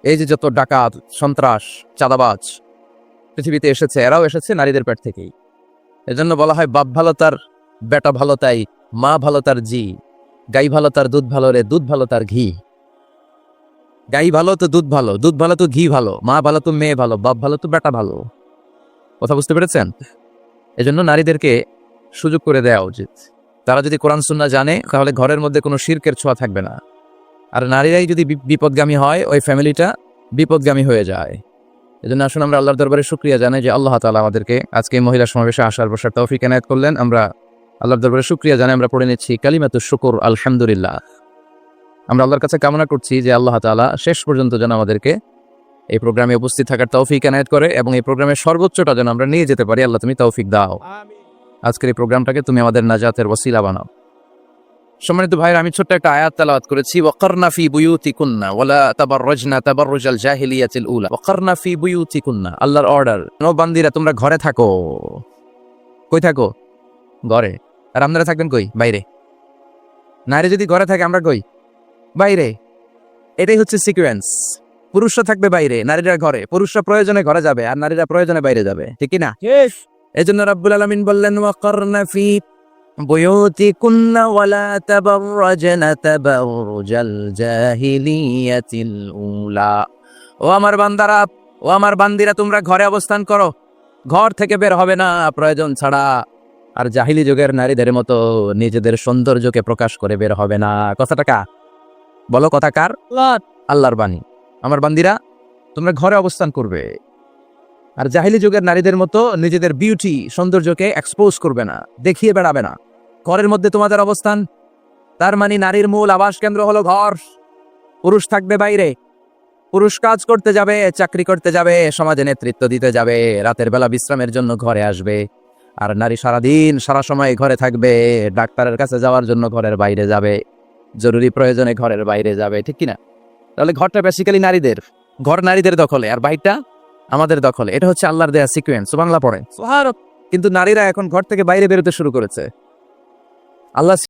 এই যে যত ডাকাত, সন্ত্রাস, চাঁদাবাজ পৃথিবীতে এসেছে, এরাও এসেছে নারীদের পেট থেকেই। এজন্য বলা হয় বাপ ভালো তার বেটা ভালো তাই, মা ভালো তার জি, গাই ভালো তার দুধ ভালো রে, দুধ ভালো তার ঘি। গাই ভালো তো দুধ ভালো, দুধ ভালো তো ঘি ভালো, মা ভালো তো মেয়ে ভালো, বাপ ভালো তো বেটা ভালো। কথা বুঝতে পেরেছেন? এজন্য নারীদেরকে সুযোগ করে দেওয়া উচিত। তারা যদি কোরআন সুন্নাহ জানে তাহলে ঘরের মধ্যে কোনো শিরকের ছোঁয়া থাকবে না। আর নারীরাই যদি বিপদগামী হয়, ওই ফ্যামিলিটা বিপদগামী হয়ে যায়। এজন্য আসুন আমরা আল্লাহর দরবারে শুকরিয়া জানাই যে আল্লাহ তাআলা আমাদেরকে আজকে এই মহিলা সমাবেশে আসার বসার তৌফিক এনায়েত করলেন। আমরা আল্লাহর দরবারে শুকরিয়া জানাই, আমরা পড়ে নিচ্ছি কালিমাতুশ শুকর আলহামদুলিল্লাহ। আমরা আল্লাহর কাছে কামনা করছি যে আল্লাহ তাআলা শেষ পর্যন্ত যেন আমাদেরকে এই প্রোগ্রামে উপস্থিত থাকার তৌফিক এনায়েত করে এবং এই প্রোগ্রামের সর্বোচ্চটা যেন আমরা নিয়ে যেতে পারি। আল্লাহ তুমি তৌফিক দাও। আজকের এই প্রোগ্রামটাকে তুমি আমাদের নাজাতের ওসিলা বানাও। সম্মানিত ভাইরা, আমি ছোট্ট একটা আয়াত তেলাওয়াত করেছি, ওয়াকারনা ফি বুয়ুতিকুন্না ওয়ালা তাবাররাজনা তাবাররুজাল জাহিলিয়াতিল উলা। ওয়াকারনা ফি বুয়ুতিকুন্না, আল্লাহর অর্ডার। নো বান্দিরা, তোমরা ঘরে থাকো। কই থাকো? ঘরে। আর আপনারা থাকবেন কই? বাইরে। নারী যদি ঘরে থাকে, আমরা কই? বাইরে। এটাই হচ্ছে সিকোয়েন্স। পুরুষরা থাকবে বাইরে, নারীরা ঘরে। পুরুষরা প্রয়োজনে ঘরে যাবে আর নারীরা প্রয়োজনে বাইরে যাবে, ঠিক কি না? এজন্য রাব্বুল আলামিন বললেন ওয়াকারনা ফি বুয়ুতিকুন্না ওয়ালা তাবাররাজনা তাবাররুজাল জাহিলিয়াতিল উলা। ও আমার বান্দারা, ও আমার বান্দিরা, তোমরা ঘরে অবস্থান করো, ঘর থেকে বের হবে না প্রয়োজন ছাড়া। আর জাহিলি যুগের নারীদের মতো নিজেদের সৌন্দর্যকে প্রকাশ করে বের হবে না। কথাটা কার? বলো, কথা কার? আল্লাহর বাণী। আমার বান্দিরা, তোমরা ঘরে অবস্থান করবে আর জাহিলি যুগের নারীদের মতো নিজেদের বিউটি, সৌন্দর্যকে এক্সপোজ করবে না, দেখিয়ে বেড়াবে না। ঘরের মধ্যে তোমাদের অবস্থান। তার মানে নারীর মূল আবাস কেন্দ্র হলো ঘর। পুরুষ থাকবে বাইরে। পুরুষ কাজ করতে যাবে, চাকরি করতে যাবে, সমাজে নেতৃত্ব দিতে যাবে, রাতের বেলা বিশ্রামের জন্য ঘরে আসবে। আর নারী সারাদিন সারা সময় ঘরে থাকবে, ডাক্তারের কাছে যাওয়ার জন্য ঘরের বাইরে যাবে, জরুরি প্রয়োজনে ঘরের বাইরে যাবে, ঠিক কিনা? তাহলে ঘরটা বেসিক্যালি নারীদের। ঘর নারীদের দখলে আর বাইরটা আমাদের দখলে। এটা হচ্ছে আল্লাহর দেয়া সিকোয়েন্স। সুবহানাল্লাহ পড়েন। কিন্তু নারীরা এখন ঘর থেকে বাইরে বেরোতে শুরু করেছে। আল্লাহ